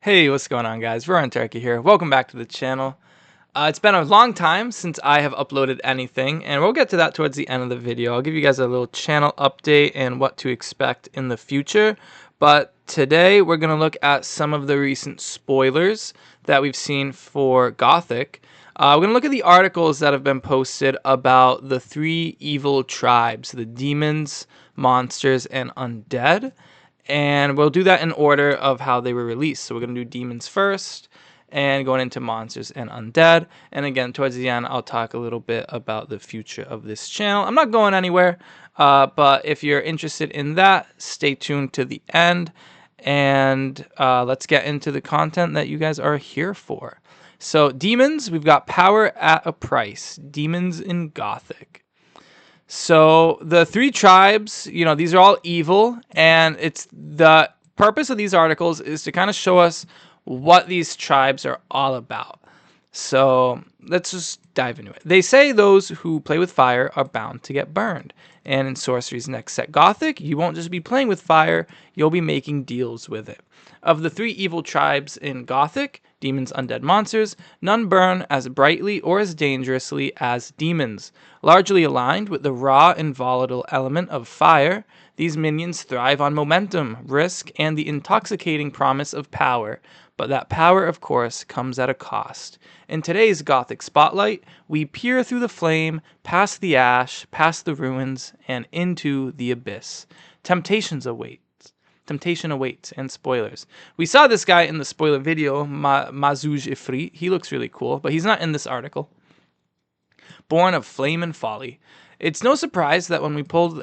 Hey, what's going on, guys? We're on Turkey here. Welcome back to the channel. It's been a long time since I have uploaded anything, and we'll get to that towards the end of the video. I'll give you guys a little channel update and what to expect in the future. But today we're going to look at some of the recent spoilers that we've seen for Gothic. We're going to look at the articles that have been posted about the three evil tribes, the demons, monsters, and undead. And we'll do that in order of how they were released. So we're going to do demons first, and going into monsters and undead. And again, towards the end, I'll talk a little bit about the future of this channel. I'm not going anywhere, but if you're interested in that, stay tuned to the end. And let's get into the content that you guys are here for. So demons, we've got power at a price. Demons in Gothic. So the three tribes, these are all evil, and it's the purpose of these articles is to kind of show us what these tribes are all about. So let's just dive into it. They say those who play with fire are bound to get burned. And in Sorcery's next set, Gothic, you won't just be playing with fire, you'll be making deals with it. Of the three evil tribes in Gothic, demons, undead, monsters, none burn as brightly or as dangerously as demons. Largely aligned with the raw and volatile element of fire, these minions thrive on momentum, risk, and the intoxicating promise of power. But that power, of course, comes at a cost. In today's Gothic Spotlight, we peer through the flame, past the ash, past the ruins, and into the abyss. Temptation awaits, and spoilers. We saw this guy in the spoiler video, Mazouj Ifrit. He looks really cool, but he's not in this article. Born of flame and folly. It's no surprise that when we pulled,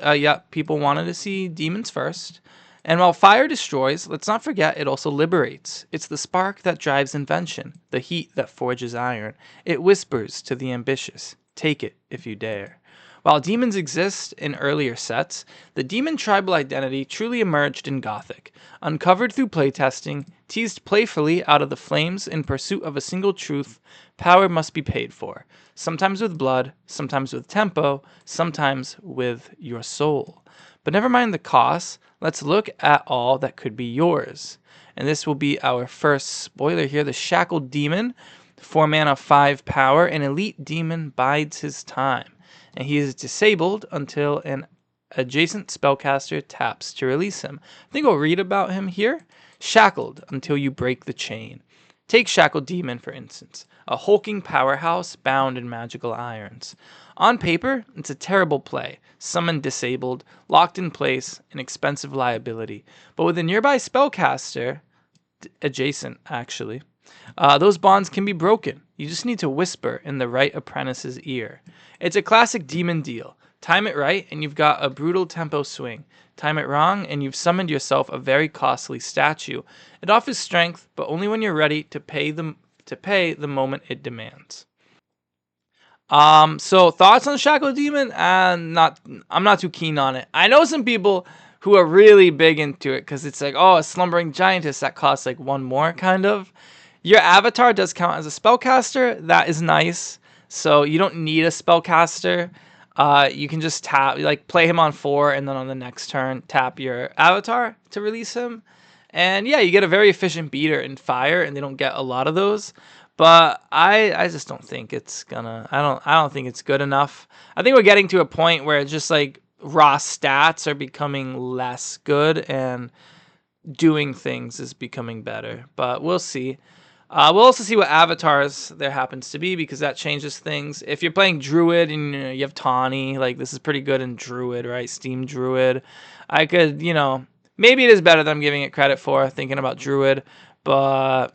people wanted to see demons first. And while fire destroys, let's not forget it also liberates. It's the spark that drives invention, the heat that forges iron. It whispers to the ambitious, take it if you dare. While demons exist in earlier sets, the demon tribal identity truly emerged in Gothic. Uncovered through playtesting, teased playfully out of the flames in pursuit of a single truth, power must be paid for. Sometimes with blood, sometimes with tempo, sometimes with your soul. But never mind the cost, let's look at all that could be yours. And this will be our first spoiler here, the Shackled Demon. 4 mana, 5 power, an elite demon bides his time. And he is disabled until an adjacent spellcaster taps to release him. I think we'll read about him here. Shackled until you break the chain. Take Shackled Demon, for instance, a hulking powerhouse bound in magical irons. On paper, it's a terrible play. Summoned disabled, locked in place, an expensive liability. But with a nearby spellcaster, adjacent actually, those bonds can be broken. You just need to whisper in the right apprentice's ear. It's a classic demon deal. Time it right, and you've got a brutal tempo swing. Time it wrong, and you've summoned yourself a very costly statue. It offers strength, but only when you're ready to pay the moment it demands. So thoughts on Shackle Demon? I'm not too keen on it. I know some people who are really big into it because it's like, oh, a slumbering giantess that costs like 1 more, kind of. Your avatar does count as a spellcaster. That is nice. So you don't need a spellcaster. You can just tap, play him on 4, and then on the next turn, tap your avatar to release him. And yeah, you get a very efficient beater in fire, and they don't get a lot of those. But I just don't think it's gonna. I don't think it's good enough. I think we're getting to a point where it's just like raw stats are becoming less good, and doing things is becoming better. But we'll see. We'll also see what avatars there happens to be, because that changes things. If you're playing Druid and you have Tawny, like this is pretty good in Druid, right? Steam Druid. I could, maybe it is better than I'm giving it credit for, thinking about Druid. But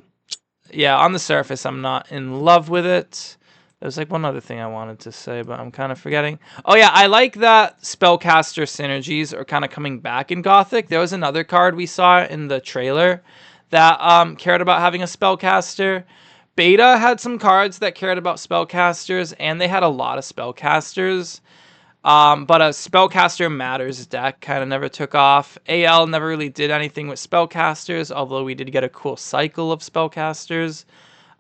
yeah, on the surface, I'm not in love with it. There's like one other thing I wanted to say, but I'm kind of forgetting. Oh yeah, I like that spellcaster synergies are kind of coming back in Gothic. There was another card we saw in the trailer that cared about having a spellcaster. Beta had some cards that cared about spellcasters, and they had a lot of spellcasters. But a spellcaster matters deck kind of never took off. AL never really did anything with spellcasters, although we did get a cool cycle of spellcasters.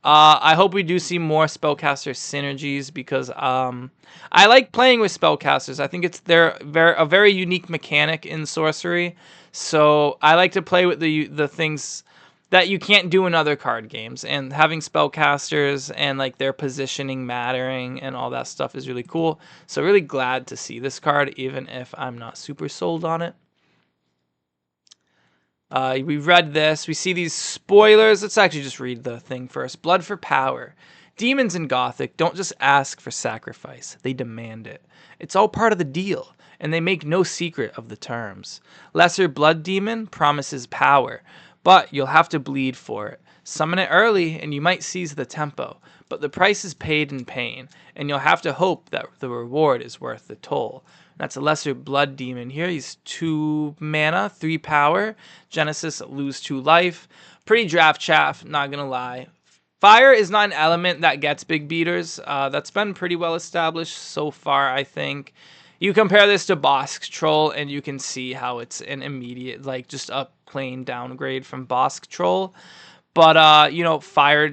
I hope we do see more spellcaster synergies, because I like playing with spellcasters. I think they're a very unique mechanic in Sorcery. So I like to play with the things that you can't do in other card games. And having spellcasters and like their positioning mattering and all that stuff is really cool. So really glad to see this card, even if I'm not super sold on it. We read this. We see these spoilers. Let's actually just read the thing first. Blood for power. Demons in Gothic don't just ask for sacrifice. They demand it. It's all part of the deal, and they make no secret of the terms. Lesser Blood Demon promises power, but you'll have to bleed for it. Summon it early, and you might seize the tempo, but the price is paid in pain, and you'll have to hope that the reward is worth the toll. That's a Lesser Blood Demon here. He's 2 mana, 3 power. Genesis, lose 2 life. Pretty draft chaff, not gonna lie. Fire is not an element that gets big beaters. That's been pretty well established so far, I think. You compare this to Bosk Troll, and you can see how it's an immediate, like, just a plain downgrade from Bosk Troll. But, you know, fire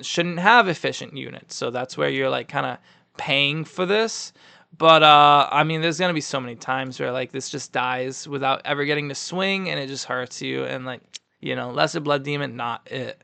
shouldn't have efficient units, so that's where you're, like, kind of paying for this. But, I mean, there's going to be so many times where, like, this just dies without ever getting to swing, and it just hurts you, and, like, you know, Lesser Blood Demon, not it.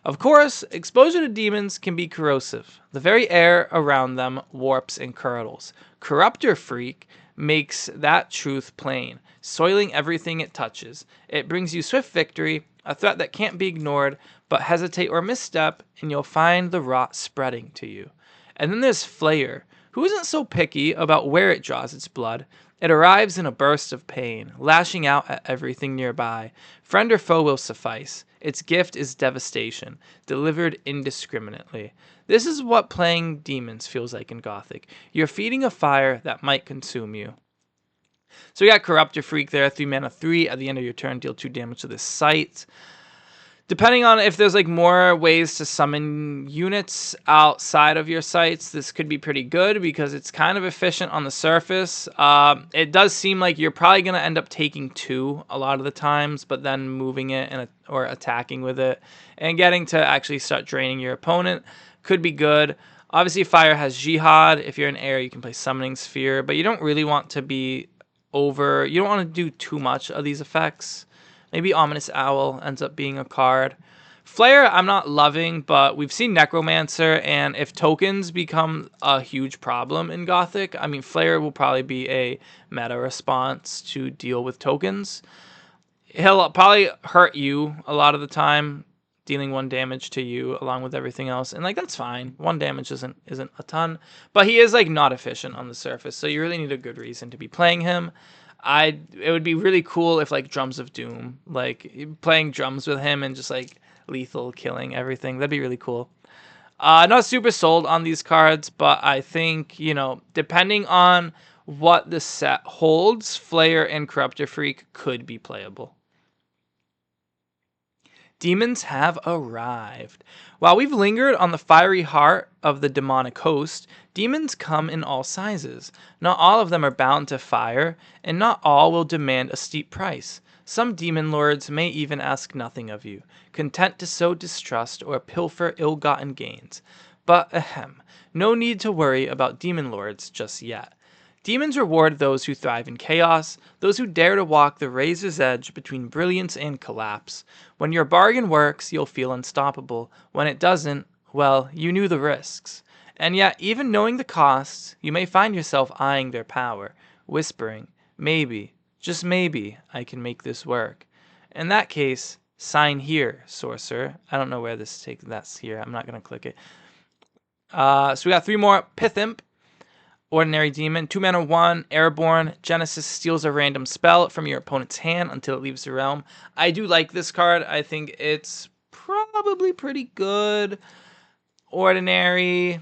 Of course, exposure to demons can be corrosive. The very air around them warps and curdles. Corruptor Freak makes that truth plain, soiling everything it touches. It brings you swift victory, a threat that can't be ignored, but hesitate or misstep, and you'll find the rot spreading to you. And then there's Flayer, who isn't so picky about where it draws its blood. It arrives in a burst of pain, lashing out at everything nearby. Friend or foe will suffice. Its gift is devastation, delivered indiscriminately. This is what playing demons feels like in Gothic. You're feeding a fire that might consume you. So we got Corruptor Freak there, 3 mana 3. At the end of your turn, deal 2 damage to this site. Depending on if there's like more ways to summon units outside of your sites, this could be pretty good because it's kind of efficient on the surface. It does seem like you're probably going to end up taking 2 a lot of the times, but then moving it or attacking with it and getting to actually start draining your opponent could be good. Obviously, fire has Jihad. If you're in air, you can play Summoning Sphere, but you don't really want to be you don't want to do too much of these effects. Maybe Ominous Owl ends up being a card. Flare, I'm not loving, but we've seen Necromancer, and if tokens become a huge problem in Gothic, I mean, Flare will probably be a meta response to deal with tokens. He'll probably hurt you a lot of the time, dealing 1 damage to you along with everything else, and like that's fine. 1 damage isn't a ton, but he is like not efficient on the surface, so you really need a good reason to be playing him. It would be really cool if like Drums of Doom, like playing drums with him and just like lethal killing everything. That'd be really cool. Not super sold on these cards, but I think, you know, depending on what the set holds, Flayer and Corruptor Freak could be playable. Demons have arrived. While we've lingered on the fiery heart of the demonic host, demons come in all sizes. Not all of them are bound to fire, and not all will demand a steep price. Some demon lords may even ask nothing of you, content to sow distrust or pilfer ill-gotten gains. But, no need to worry about demon lords just yet. Demons reward those who thrive in chaos, those who dare to walk the razor's edge between brilliance and collapse. When your bargain works, you'll feel unstoppable. When it doesn't, well, you knew the risks. And yet, even knowing the costs, you may find yourself eyeing their power, whispering, maybe, just maybe, I can make this work. In that case, sign here, sorcerer. I don't know where this takes. That's here. I'm not going to click it. So we got 3 more. Pith Imp. Ordinary Demon, 2 mana 1, Airborne. Genesis steals a random spell from your opponent's hand until it leaves the realm. I do like this card. I think it's probably pretty good. Ordinary. You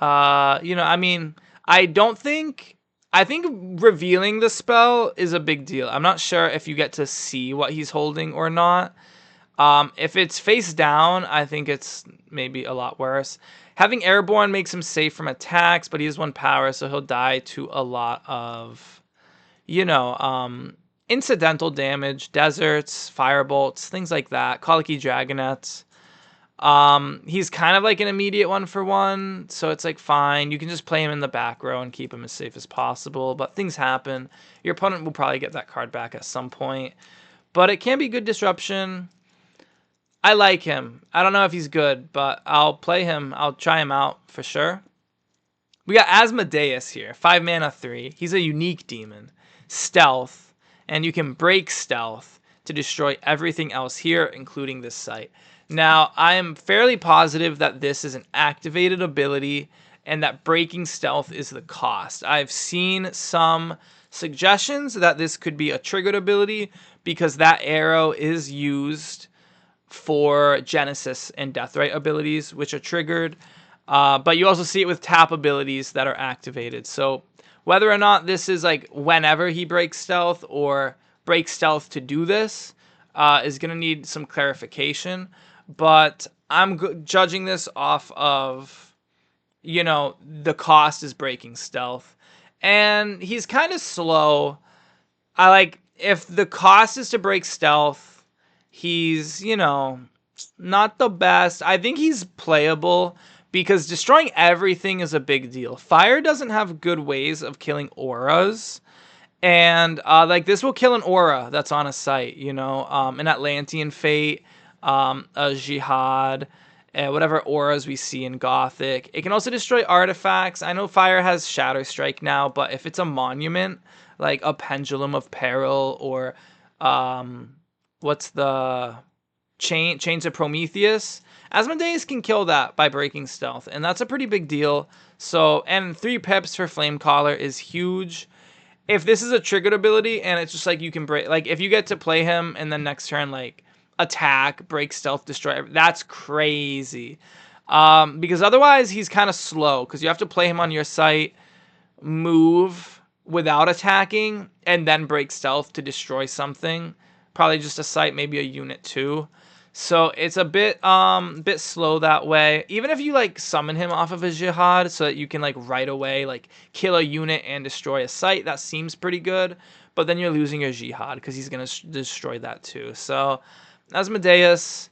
know, I mean, I think revealing the spell is a big deal. I'm not sure if you get to see what he's holding or not. If it's face down, I think it's maybe a lot worse. Having Airborne makes him safe from attacks, but he has 1 power, so he'll die to a lot of, you know, incidental damage, deserts, firebolts, things like that, Colicky Dragonets. He's kind of like an immediate 1-for-1, so it's like fine. You can just play him in the back row and keep him as safe as possible, but things happen. Your opponent will probably get that card back at some point, but it can be good disruption. I like him. I don't know if he's good, but I'll play him. I'll try him out for sure. We got Asmodeus here, 5 mana, 3. He's a unique demon. Stealth, and you can break stealth to destroy everything else here, including this site. Now, I am fairly positive that this is an activated ability and that breaking stealth is the cost. I've seen some suggestions that this could be a triggered ability because that arrow is used for Genesis and Deathrite abilities, which are triggered. But you also see it with tap abilities that are activated. So whether or not this is like whenever he breaks stealth or breaks stealth to do this is going to need some clarification. But I'm judging this off of, you know, the cost is breaking stealth. And he's kind of slow. I like, if the cost is to break stealth, he's, you know, not the best. I think he's playable because destroying everything is a big deal. Fire doesn't have good ways of killing auras. And like this will kill an aura that's on a site, you know, an Atlantean Fate, a Jihad, whatever auras we see in Gothic. It can also destroy artifacts. I know Fire has Shatter Strike now, but if it's a monument, like a Pendulum of Peril or what's the Chains of Prometheus, Asmodeus can kill that by breaking stealth, and that's a pretty big deal. So, and 3 pips for Flame Collar is huge. If this is a triggered ability and it's just like you can break, like if you get to play him and then next turn like attack, break stealth, destroy, that's crazy. Because otherwise he's kind of slow because you have to play him on your site, move without attacking, and then break stealth to destroy something. Probably just a site, maybe a unit too. So it's a bit slow that way. Even if you like summon him off of a Jihad so that you can like right away like kill a unit and destroy a site, that seems pretty good. But then you're losing your Jihad because he's gonna destroy that too. So Asmodeus,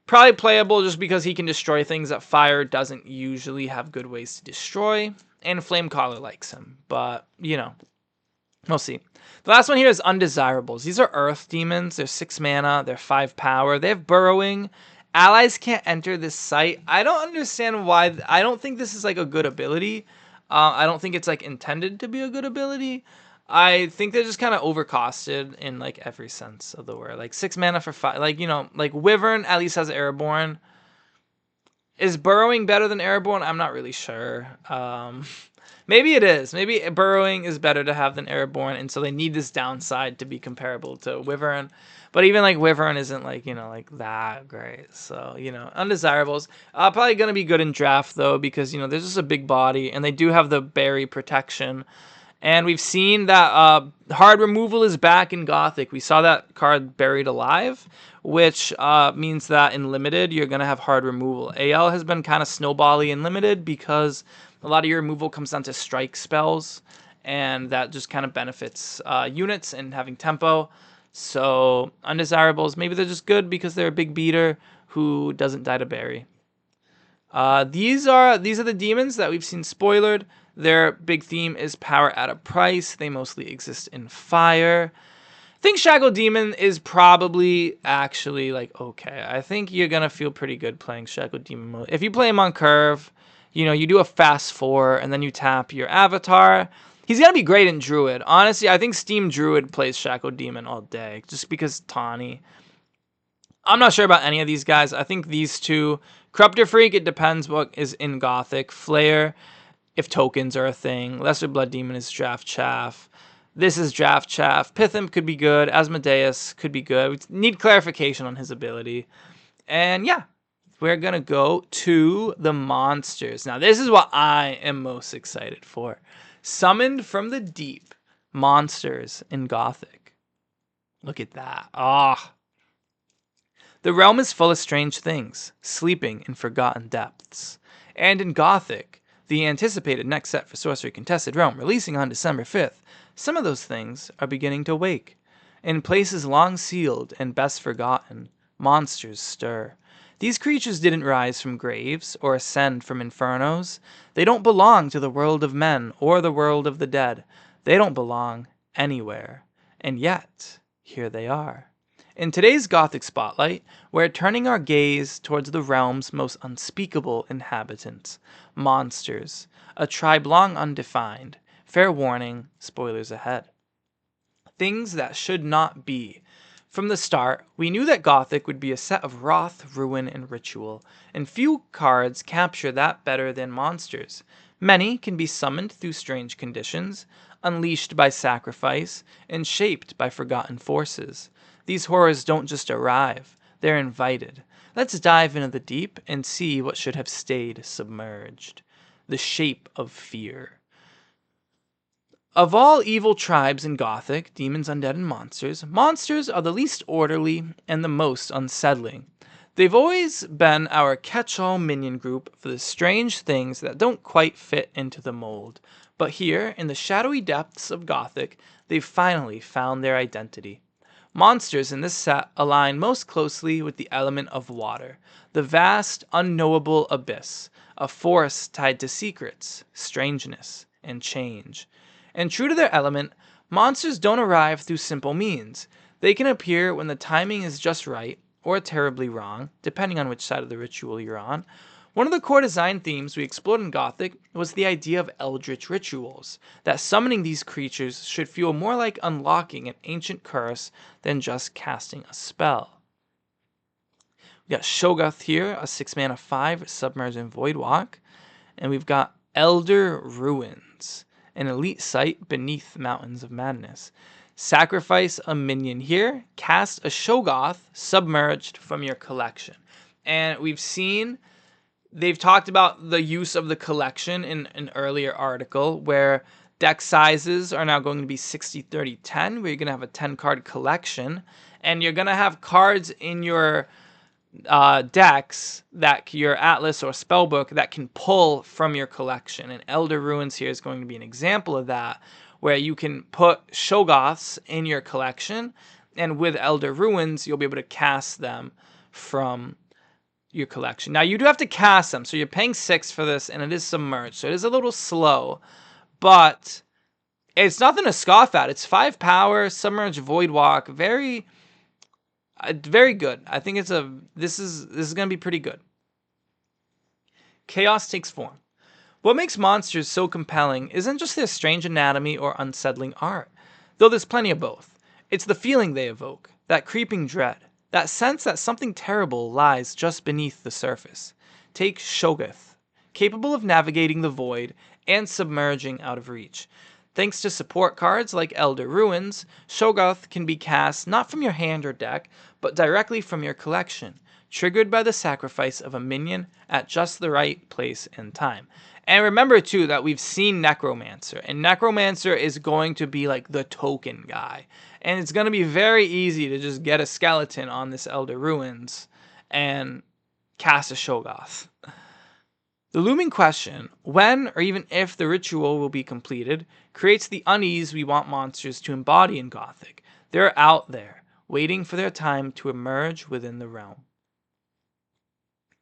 probably playable just because he can destroy things that Fire doesn't usually have good ways to destroy. And Flame Collar likes him, but you know, we'll see. The last one here is Undesirables. These are Earth Demons. They're 6 mana. They're 5 power. They have Burrowing. Allies can't enter this site. I don't understand why. I don't think this is like a good ability. I don't think it's like intended to be a good ability. I think they're just kind of overcosted in like every sense of the word. Like 6 mana for 5. Like, you know, like Wyvern at least has Airborne. Is Burrowing better than Airborne? I'm not really sure. Maybe it is. Maybe Burrowing is better to have than Airborne, and so they need this downside to be comparable to Wyvern. But even like Wyvern isn't like, you know, like that great. So, you know, Undesirables. Probably going to be good in draft though, because, you know, there's just a big body, and they do have the berry protection. And we've seen that hard removal is back in Gothic. We saw that card Buried Alive, which means that in Limited, you're going to have hard removal. AL has been kind of snowbally in Limited because a lot of your removal comes down to strike spells, and that just kind of benefits units and having tempo. So Undesirables, maybe they're just good because they're a big beater who doesn't die to berry. These are the demons that we've seen spoilered. Their big theme is power at a price. They mostly exist in fire. I think Shackle Demon is probably actually like okay. I think you're gonna feel pretty good playing Shackle Demon mode. If you play him on curve, you know, you do a fast 4 and then you tap your avatar. He's gonna be great in Druid. Honestly, I think Steam Druid plays Shackle Demon all day just because Tawny. I'm not sure about any of these guys. I think these two. Corruptor Freak, it depends what is in Gothic. Flare, if tokens are a thing. Lesser Blood Demon is Draft Chaff. This is Draft Chaff. Pitham could be good. Asmodeus could be good. We need clarification on his ability. And yeah, we're going to go to the monsters. Now, this is what I am most excited for. Summoned from the Deep monsters in Gothic. Look at that. Ah. The realm is full of strange things, sleeping in forgotten depths. And in Gothic, the anticipated next set for Sorcery Contested Realm, releasing on December 5th, some of those things are beginning to wake. In places long sealed and best forgotten, monsters stir. These creatures didn't rise from graves or ascend from infernos. They don't belong to the world of men or the world of the dead. They don't belong anywhere. And yet, here they are. In today's Gothic spotlight, we're turning our gaze towards the realm's most unspeakable inhabitants, monsters, a tribe long undefined. Fair warning, spoilers ahead. Things that should not be. From the start, we knew that Gothic would be a set of wrath, ruin, and ritual, and few cards capture that better than monsters. Many can be summoned through strange conditions, unleashed by sacrifice, and shaped by forgotten forces. These horrors don't just arrive, they're invited. Let's dive into the deep and see what should have stayed submerged. The shape of fear. Of all evil tribes in Gothic, demons, undead, and monsters are the least orderly and the most unsettling. They've always been our catch-all minion group for the strange things that don't quite fit into the mold. But here, in the shadowy depths of Gothic, they've finally found their identity. Monsters in this set align most closely with the element of water, the vast, unknowable abyss, a force tied to secrets, strangeness, and change. And true to their element, monsters don't arrive through simple means. They can appear when the timing is just right, or terribly wrong, depending on which side of the ritual you're on. One of the core design themes we explored in Gothic was the idea of eldritch rituals, that summoning these creatures should feel more like unlocking an ancient curse than just casting a spell. We got Shoggoth here, a 6-mana 5 submerged in Voidwalk, and we've got Elder Ruins, an elite site beneath Mountains of Madness. Sacrifice a minion here, cast a Shoggoth submerged from your collection. And we've seen they've talked about the use of the collection in an earlier article where deck sizes are now going to be 60-30-10, where you're going to have a 10-card collection, and you're going to have cards in your decks that your Atlas or Spellbook that can pull from your collection. And Elder Ruins here is going to be an example of that, where you can put Shoggoths in your collection, and with Elder Ruins, you'll be able to cast them from your collection. Now, you do have to cast them, so you're paying 6 for this, and it is submerged, so it is a little slow, but it's nothing to scoff at. It's 5 power, submerged Voidwalk, very good. I think this is going to be pretty good. Chaos takes form. What makes monsters so compelling isn't just their strange anatomy or unsettling art, though there's plenty of both. It's the feeling they evoke, that creeping dread, that sense that something terrible lies just beneath the surface. Take Shoggoth, capable of navigating the void and submerging out of reach. Thanks to support cards like Elder Ruins, Shoggoth can be cast not from your hand or deck, but directly from your collection, triggered by the sacrifice of a minion at just the right place and time. And remember, too, that we've seen Necromancer, and Necromancer is going to be like the token guy. And it's going to be very easy to just get a skeleton on this Elder Ruins and cast a Shoggoth. The looming question, when or even if the ritual will be completed, creates the unease we want monsters to embody in Gothic. They're out there, waiting for their time to emerge within the realm.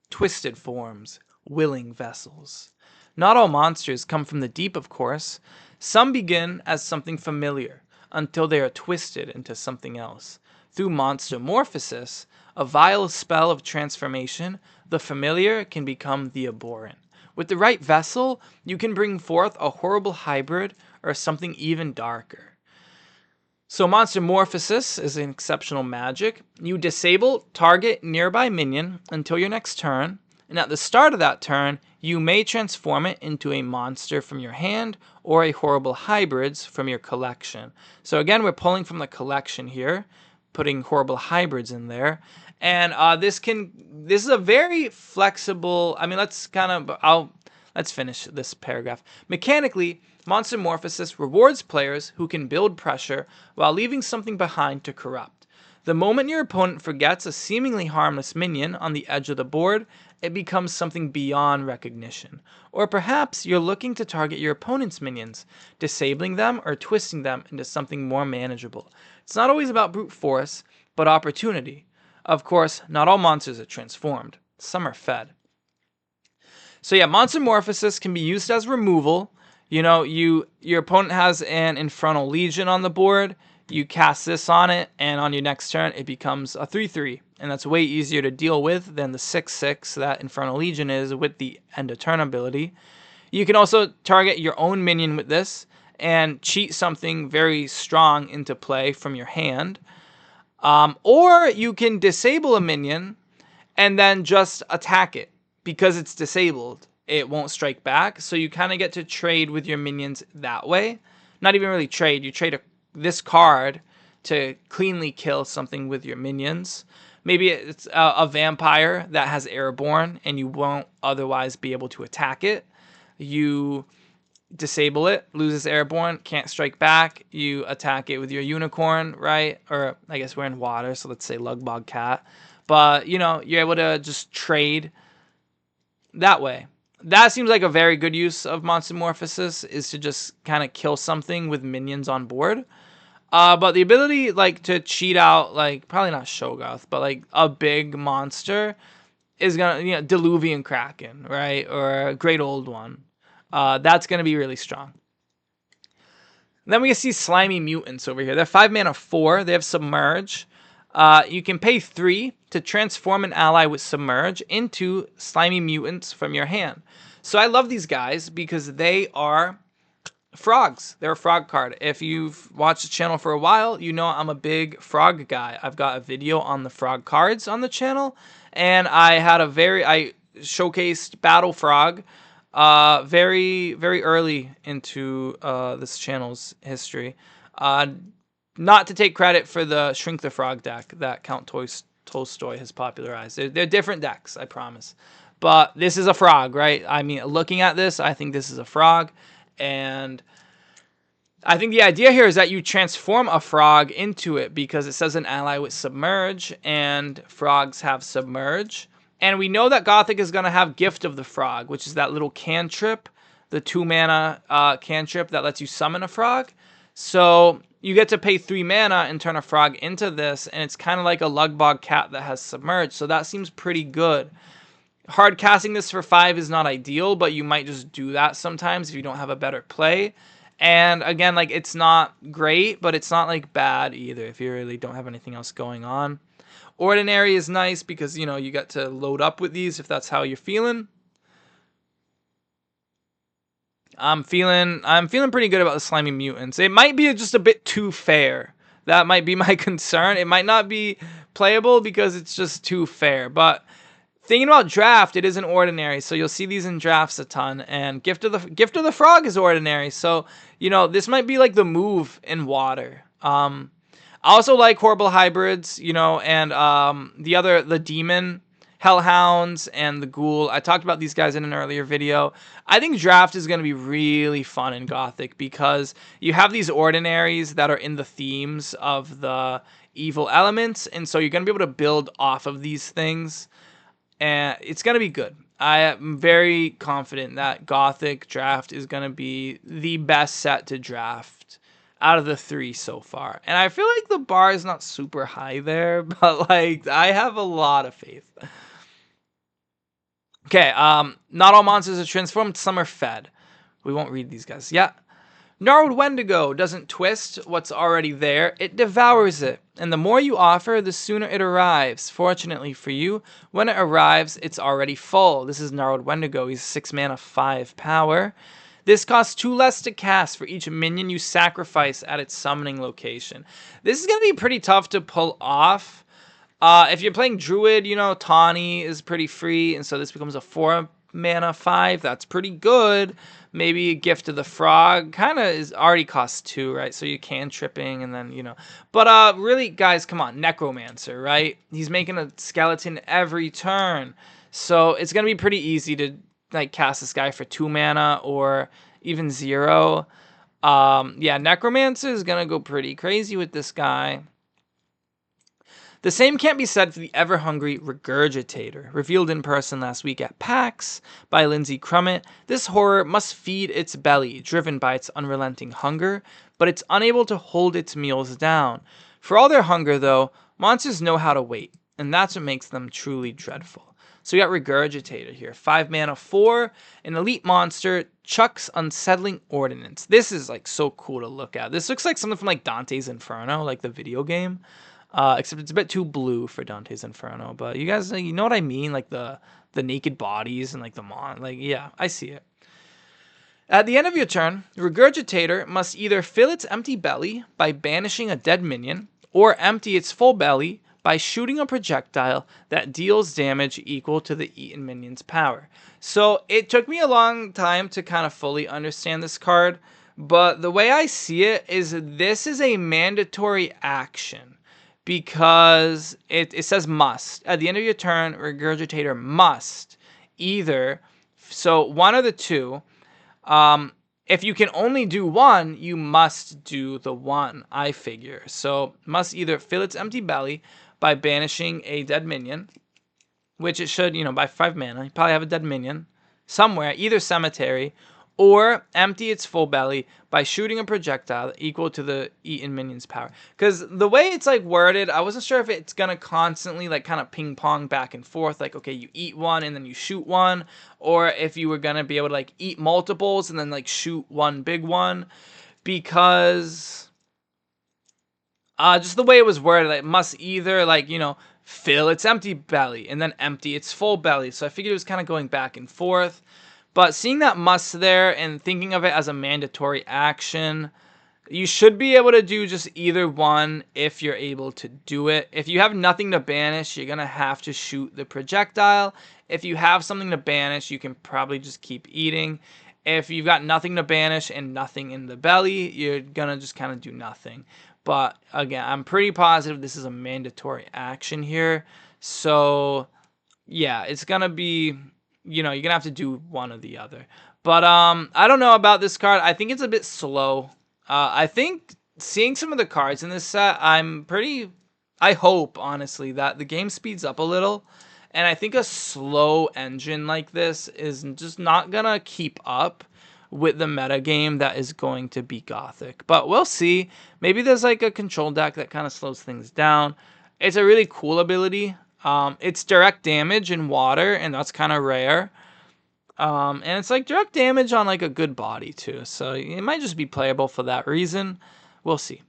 Twisted forms, willing vessels. Not all monsters come from the deep, of course. Some begin as something familiar, until they are twisted into something else. Through monstermorphosis, a vile spell of transformation, the familiar can become the abhorrent. With the right vessel, you can bring forth a horrible hybrid or something even darker. So monstermorphosis is an exceptional magic. You disable target nearby minion until your next turn, and at the start of that turn, you may transform it into a monster from your hand or a horrible hybrids from your collection. So again, we're pulling from the collection here, putting horrible hybrids in there. And this is a very flexible, let's finish this paragraph. Mechanically, monstermorphosis rewards players who can build pressure while leaving something behind to corrupt. The moment your opponent forgets a seemingly harmless minion on the edge of the board, it becomes something beyond recognition. Or perhaps you're looking to target your opponent's minions, disabling them or twisting them into something more manageable. It's not always about brute force, but opportunity. Of course, not all monsters are transformed. Some are fed. So yeah, monstermorphosis can be used as removal. You know, your opponent has an Infernal Legion on the board. you cast this on it, and on your next turn, it becomes a 3/3. And that's way easier to deal with than the 6/6 that Infernal Legion is with the end of turn ability. You can also target your own minion with this and cheat something very strong into play from your hand. Or you can disable a minion and then just attack it. Because it's disabled, it won't strike back. So you kind of get to trade with your minions that way. Not even really trade. You trade this card to cleanly kill something with your minions. Maybe it's a vampire that has airborne and you won't otherwise be able to attack it. You disable it, loses airborne, can't strike back. You attack it with your unicorn, right? Or I guess we're in water, so let's say Lugbog Cat. But, you know, you're able to just trade that way. That seems like a very good use of Monster Morphosis, is to just kind of kill something with minions on board. But the ability, like, to cheat out, like, probably not Shogoth, but, like, a big monster is gonna, you know, Diluvian Kraken, right? Or a Great Old One. That's gonna be really strong. Then we can see Slimy Mutants over here. They're 5 mana 4. They have Submerge. You can pay 3 to transform an ally with Submerge into Slimy Mutants from your hand. So I love these guys because they are frogs. They're a frog card. If you've watched the channel for a while, you know I'm a big frog guy. I've got a video on the frog cards on the channel, and I showcased Battle Frog very, very early into this channel's history. Not to take credit for the Shrink the Frog deck that Count Tolstoy has popularized. They're different decks, I promise. But this is a frog, right? I mean, looking at this, I think this is a frog. And I think the idea here is that you transform a frog into it because it says an ally with Submerge, and frogs have Submerge. And we know that Gothic is going to have Gift of the Frog, which is that little cantrip, the 2 mana cantrip that lets you summon a frog. So you get to pay 3 mana and turn a frog into this, and it's kind of like a Lugbog Cat that has Submerge, so that seems pretty good. Hard casting this for 5 is not ideal, but you might just do that sometimes if you don't have a better play. And again, like, it's not great, but it's not like bad either if you really don't have anything else going on. Ordinary is nice because, you know, you get to load up with these if that's how you're feeling. I'm feeling pretty good about the Slimy Mutants. It might be just a bit too fair. That might be my concern. It might not be playable because it's just too fair. But thinking about draft, it isn't ordinary, so you'll see these in drafts a ton. And Gift of the Frog is ordinary, so you know this might be like the move in water. I also like Horrible Hybrids, you know, and the Demon, Hellhounds, and the Ghoul. I talked about these guys in an earlier video. I think draft is going to be really fun in Gothic because you have these ordinaries that are in the themes of the evil elements, and so you're going to be able to build off of these things. And it's going to be good. I am very confident that Gothic draft is going to be the best set to draft out of the 3 so far. And I feel like the bar is not super high there, but like I have a lot of faith. Okay, not all monsters are transformed, some are fed. We won't read these guys. Yeah. Gnarled Wendigo doesn't twist what's already there, it devours it. And the more you offer, the sooner it arrives. Fortunately for you, when it arrives, it's already full. This is Gnarled Wendigo. He's 6 mana, 5 power. This costs 2 less to cast for each minion you sacrifice at its summoning location. This is going to be pretty tough to pull off. If you're playing Druid, you know, Tawny is pretty free, and so this becomes a 4 mana 5. That's pretty good. Maybe Gift of the Frog kind of is already costs 2, right? So you can tripping and then, you know. But really, guys, come on. Necromancer, right? He's making a skeleton every turn. So it's going to be pretty easy to like cast this guy for 2 mana or even 0. Yeah, Necromancer is going to go pretty crazy with this guy. The same can't be said for the ever-hungry Regurgitator. Revealed in person last week at PAX by Lindsay Crummett, this horror must feed its belly, driven by its unrelenting hunger, but it's unable to hold its meals down. For all their hunger, though, monsters know how to wait, and that's what makes them truly dreadful. So we got Regurgitator here. 5 mana, 4. An elite monster, chucks Unsettling Ordnance. This is like so cool to look at. This looks like something from like Dante's Inferno, like the video game. Except it's a bit too blue for Dante's Inferno. But you guys, you know what I mean? Like the naked bodies and like the like, yeah, I see it. At the end of your turn, Regurgitator must either fill its empty belly by banishing a dead minion, or empty its full belly by shooting a projectile that deals damage equal to the eaten minion's power. So it took me a long time to kind of fully understand this card, but the way I see it is this is a mandatory action because it says must. At the end of your turn, Regurgitator must either, so one of the two. If you can only do one, you must do the one, I figure. So must either fill its empty belly by banishing a dead minion, which it should, by 5 mana. You probably have a dead minion somewhere, either cemetery, or empty its full belly by shooting a projectile equal to the eaten minion's power. Because the way it's like worded, I wasn't sure if it's going to constantly like kind of ping pong back and forth. Like, okay, you eat one and then you shoot one. Or if you were going to be able to like eat multiples and then like shoot one big one. Because just the way it was worded, it must either like, fill its empty belly and then empty its full belly. So I figured it was kind of going back and forth. But seeing that must there and thinking of it as a mandatory action, you should be able to do just either one if you're able to do it. If you have nothing to banish, you're going to have to shoot the projectile. If you have something to banish, you can probably just keep eating. If you've got nothing to banish and nothing in the belly, you're going to just kind of do nothing. But again, I'm pretty positive this is a mandatory action here. So yeah, it's going to be... you're going to have to do one or the other. But I don't know about this card. I think it's a bit slow. I think seeing some of the cards in this set, I hope, honestly, that the game speeds up a little. And I think a slow engine like this is just not going to keep up with the meta game that is going to be Gothic. But we'll see. Maybe there's like a control deck that kind of slows things down. It's a really cool ability. It's direct damage in water, and that's kind of rare. And it's like direct damage on like a good body too. So it might just be playable for that reason. We'll see.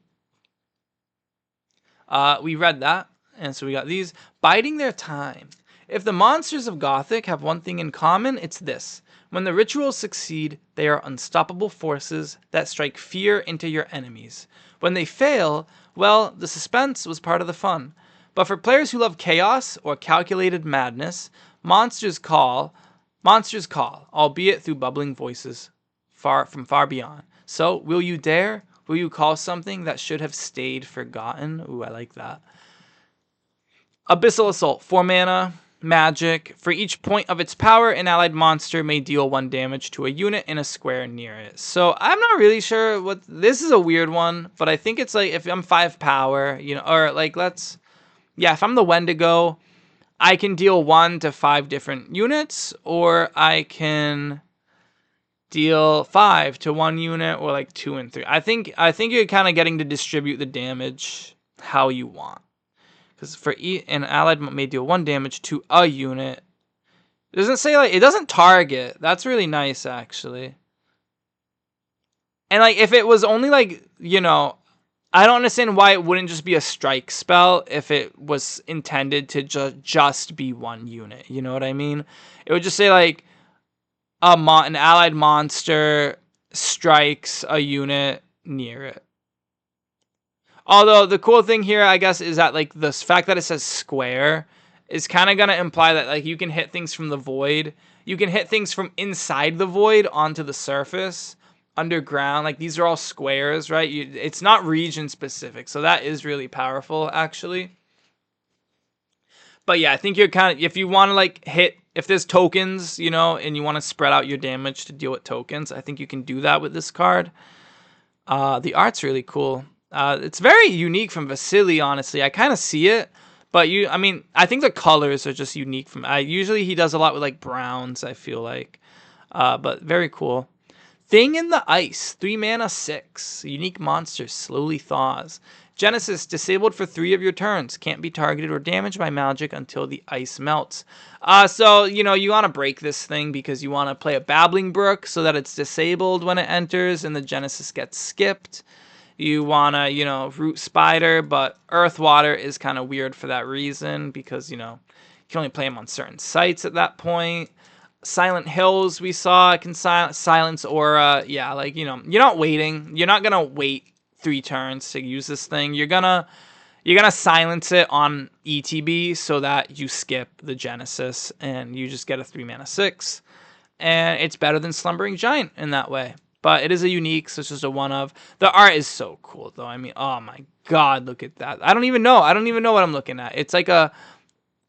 We read that, and so we got these. Biding their time. If the monsters of Gothic have one thing in common, it's this. When the rituals succeed, they are unstoppable forces that strike fear into your enemies. When they fail, well, the suspense was part of the fun. But for players who love chaos or calculated madness, monsters call, albeit through bubbling voices from far beyond. So, will you dare? Will you call something that should have stayed forgotten? Ooh, I like that. Abyssal Assault, 4 mana, magic. For each point of its power, an allied monster may deal 1 damage to a unit in a square near it. So I'm not really sure what... this is a weird one, but I think it's like if I'm 5 power, or like if I'm the Wendigo, I can deal 1 to 5 different units, or I can deal 5 to 1 unit, or like 2 and 3. I think you're kind of getting to distribute the damage how you want. Because for an allied may deal 1 damage to a unit. It doesn't say like it doesn't target. That's really nice actually. And like if it was only like, I don't understand why it wouldn't just be a strike spell if it was intended to just be 1 unit. You know what I mean? It would just say like an allied monster strikes a unit near it. Although the cool thing here, I guess, is that like the fact that it says square is kind of going to imply that like you can hit things from the void. You can hit things from inside the void onto the surface, underground. Like these are all squares, right? It's not region specific. So that is really powerful actually. But yeah, I think you're kind of, if you want to like hit, if there's tokens, and you want to spread out your damage to deal with tokens, I think you can do that with this card. The art's really cool. It's very unique from Vasily, honestly. I kind of see it, but I think the colors are just unique from, usually he does a lot with like browns, I feel like, but very cool. Thing in the Ice, 3 mana, 6. Unique monster slowly thaws. Genesis, disabled for 3 of your turns. Can't be targeted or damaged by magic until the ice melts. So, you know, you want to break this thing because you want to play a Babbling Brook so that it's disabled when it enters and the Genesis gets skipped. You want to, you know, Root Spider, but Earth Water is kind of weird for that reason because, you know, you can only play them on certain sites at that point. Silent Hills, we saw, it can silence Aura. Yeah, like, you know, you're not waiting. You're not going to wait 3 turns to use this thing. You're gonna silence it on ETB so that you skip the Genesis and you just get a 3-mana 6. And it's better than Slumbering Giant in that way. But it is a unique, so it's just a one of. The art is so cool though. I mean, oh my god, look at that. I don't even know what I'm looking at. It's like a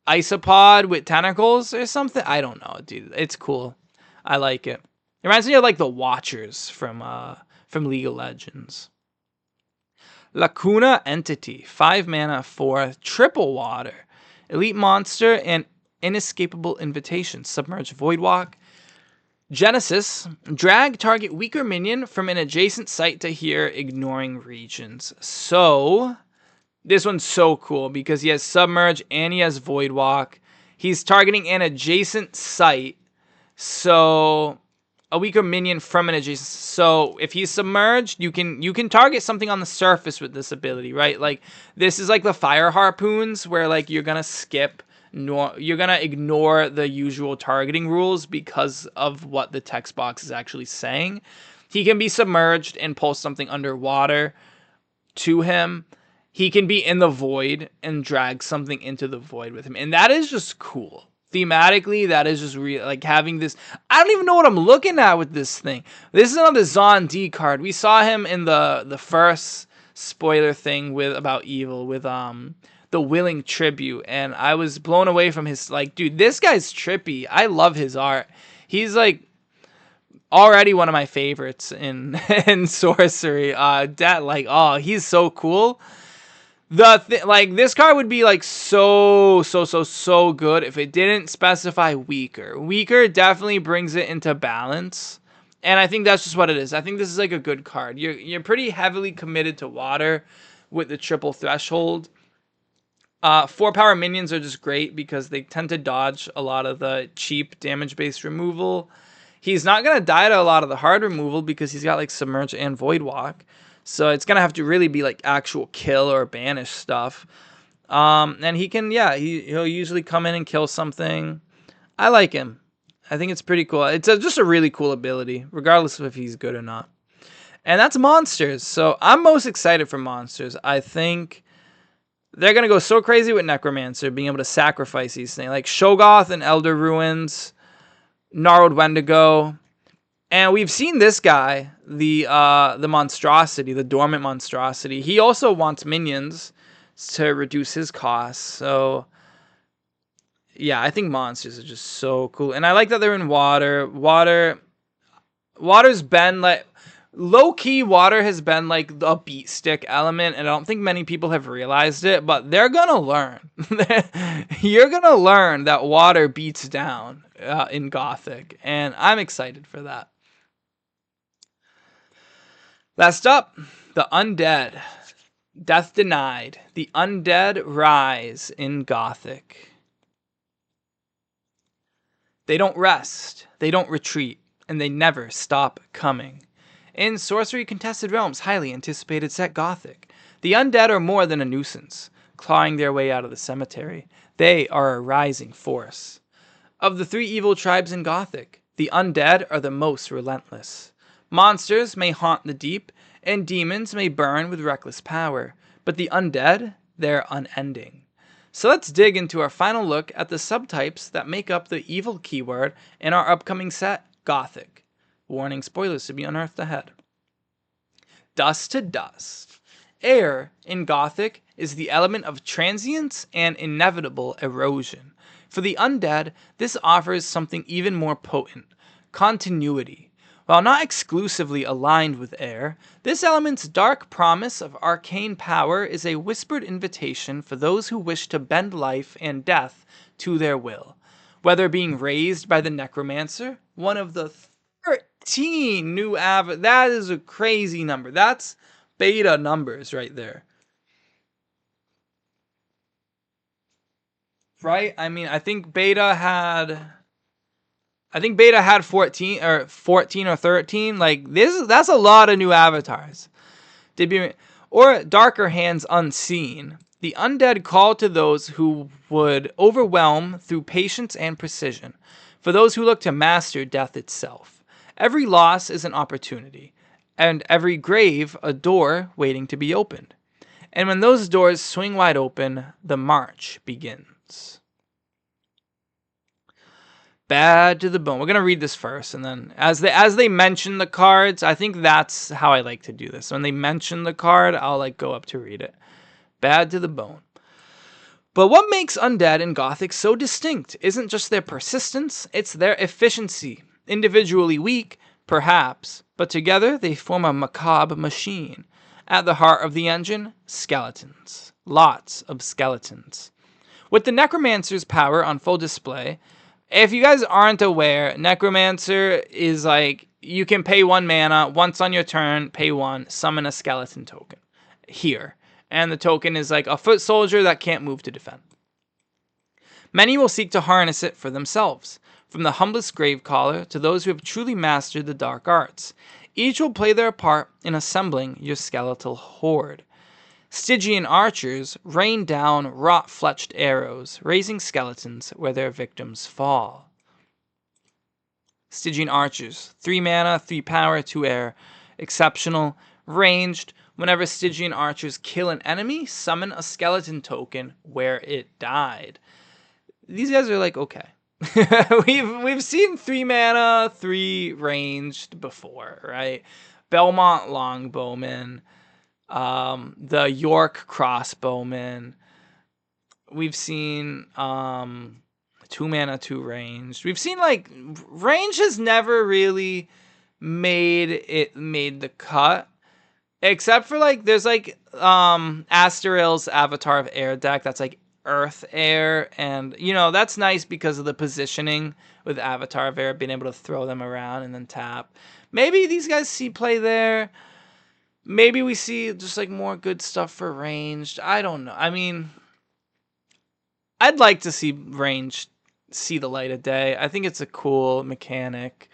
isopod with tentacles or something. I don't know, dude. It's cool. I like it. It reminds me of like the Watchers from League of Legends. Lacuna Entity, 5 mana for triple water. Elite monster and inescapable invitation. Submerge Voidwalk. Genesis, drag target weaker minion from an adjacent site to here, ignoring regions. So, this one's so cool because he has Submerge and he has Voidwalk. He's targeting an adjacent site. So, a weaker minion from an adjacent. So if he's submerged, you can target something on the surface with this ability, right? Like this is like the fire harpoons where like you're gonna skip, you're gonna ignore the usual targeting rules because of what the text box is actually saying. He can be submerged and pull something underwater to him. He can be in the void and drag something into the void with him, and that is just cool. Thematically, that is just real. Like having this, I don't even know what I'm looking at with this thing. This is another Zon D card. We saw him in the first spoiler thing with about evil with the Willing Tribute, and I was blown away from his like, dude, this guy's trippy. I love his art. He's like already one of my favorites in in Sorcery. He's so cool. Like this card would be like so good if it didn't specify weaker. Weaker definitely brings it into balance, and I think that's just what it is. I think this is like a good card. You're pretty heavily committed to water with the triple threshold. 4 power minions are just great because they tend to dodge a lot of the cheap damage based removal. He's not gonna die to a lot of the hard removal because he's got like Submerge and Voidwalk. So it's gonna have to really be like actual kill or banish stuff. And he can, yeah, he'll usually come in and kill something. I like him. I think it's pretty cool. It's just a really cool ability, regardless of if he's good or not. And that's monsters. So I'm most excited for monsters. I think they're gonna go so crazy with Necromancer, being able to sacrifice these things like Shogoth and Elder Ruins, Gnarled Wendigo. And we've seen this guy, the monstrosity, the dormant monstrosity. He also wants minions to reduce his costs. So yeah, I think monsters are just so cool. And I like that they're in water. Water's been like low-key water has been like a beat stick element, and I don't think many people have realized it, but they're gonna learn. You're gonna learn that water beats down in Gothic, and I'm excited for that. Last up, the Undead. Death Denied. The Undead rise in Gothic. They don't rest, they don't retreat, and they never stop coming. In Sorcery Contested Realms' highly anticipated set Gothic, the Undead are more than a nuisance, clawing their way out of the cemetery. They are a rising force. Of the 3 evil tribes in Gothic, the Undead are the most relentless. Monsters may haunt the deep, and demons may burn with reckless power, but the Undead, they're unending. So let's dig into our final look at the subtypes that make up the evil keyword in our upcoming set, Gothic. Warning, spoilers to be unearthed ahead. Dust to dust. Air in Gothic is the element of transience and inevitable erosion. For the Undead, this offers something even more potent, continuity. While not exclusively aligned with air, this element's dark promise of arcane power is a whispered invitation for those who wish to bend life and death to their will. Whether being raised by the Necromancer, one of the 13 new that is a crazy number. That's beta numbers right there. right? I mean, I think beta had 14 or 13. Like that's a lot of new avatars. Debuting or Darker Hands Unseen. The undead call to those who would overwhelm through patience and precision. For those who look to master death itself. Every loss is an opportunity, and every grave a door waiting to be opened. And when those doors swing wide open, the march begins. Bad to the bone. We're gonna read this first, and then as they mention the cards, I think that's how I like to do this. When they mention the card, I'll like go up to read it. Bad to the bone. But what makes Undead and Gothic so distinct isn't just their persistence, it's their efficiency. Individually weak, perhaps, but together they form a macabre machine. At the heart of the engine, skeletons. Lots of skeletons. With the Necromancer's power on full display, if you guys aren't aware, Necromancer is like, you can pay 1 mana, once on your turn, pay 1, summon a skeleton token. Here. And the token is like a foot soldier that can't move to defend. Many will seek to harness it for themselves, from the humblest gravecaller to those who have truly mastered the dark arts. Each will play their part in assembling your skeletal horde. Stygian archers rain down rot-fletched arrows, raising skeletons where their victims fall. Stygian archers, 3 mana, 3 power, 2 air. Exceptional, ranged. Whenever Stygian archers kill an enemy, summon a skeleton token where it died. These guys are like, okay. we've seen 3 mana, 3 ranged before, right? Belmont Longbowman. The York crossbowman. We've seen 2 mana, 2 ranged. We've seen like range has never really made the cut, except for like there's like Asteril's Avatar of Air deck that's like Earth Air, and you know that's nice because of the positioning with Avatar of Air, being able to throw them around and then tap. Maybe these guys see play there. Maybe we see just like more good stuff for ranged. I don't know. I mean, I'd like to see ranged see the light of day. I think it's a cool mechanic.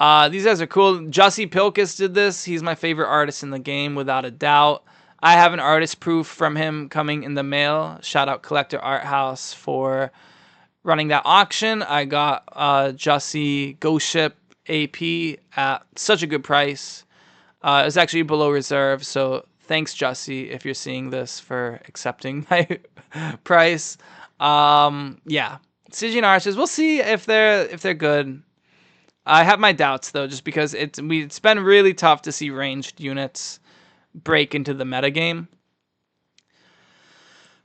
These guys are cool. Jussie Pilkus did this. He's my favorite artist in the game, without a doubt. I have an artist proof from him coming in the mail. Shout out Collector Art House for running that auction. I got Jussie Ghost Ship AP at such a good price. It was actually below reserve, so thanks, Jussie, if you're seeing this, for accepting my price. Yeah, Stygian Archers. We'll see if they're good. I have my doubts though, just because it's been really tough to see ranged units break into the metagame.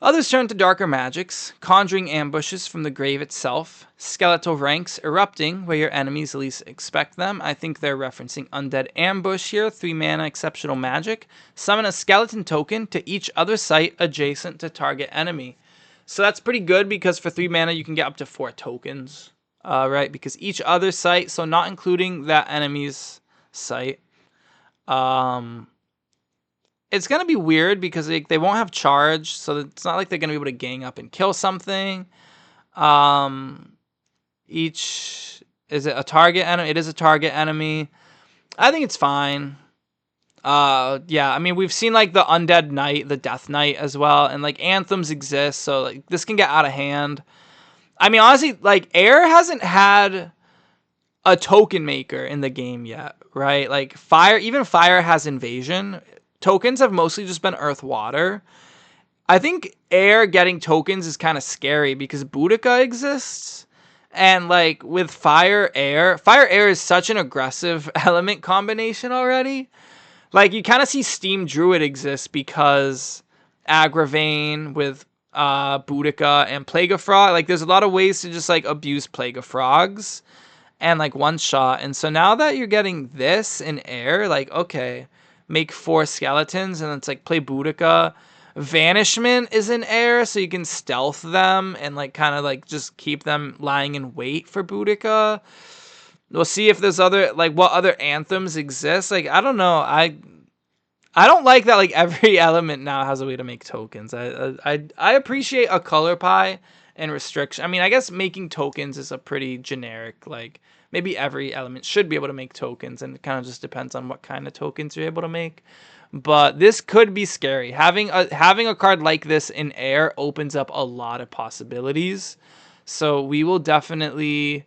Others turn to darker magics, conjuring ambushes from the grave itself, skeletal ranks erupting where your enemies least expect them. I think they're referencing Undead Ambush here, 3 mana exceptional magic. Summon a skeleton token to each other site adjacent to target enemy. So that's pretty good because for 3 mana you can get up to 4 tokens, right? Because each other site, so not including that enemy's site. It's going to be weird because they won't have charge, so it's not like they're going to be able to gang up and kill something. Is it a target enemy? It is a target enemy. I think it's fine. Yeah, I mean, we've seen like the Undead Knight, the Death Knight as well, and like anthems exist, so like this can get out of hand. I mean, honestly, like Air hasn't had a token maker in the game yet, right? Like even Fire has Invasion. Tokens have mostly just been Earth Water. I think Air getting tokens is kind of scary because Boudica exists. And like with Fire Air is such an aggressive element combination already. Like you kind of see Steam Druid exist because Agravain with Boudica and Plague of Frog. Like there's a lot of ways to just like abuse Plague of Frogs and like one shot. And so now that you're getting this in Air, like okay, make 4 skeletons, and it's like play Boudica. Vanishment is in Air, so you can stealth them and like kind of like just keep them lying in wait for Boudica. We'll see if there's what other anthems exist. Like I don't know. I don't like that like every element now has a way to make tokens. I appreciate a color pie and restriction. I mean, I guess making tokens is a pretty generic, like, maybe every element should be able to make tokens, and it kind of just depends on what kind of tokens you're able to make. But this could be scary. Having a card like this in air opens up a lot of possibilities. So we will definitely...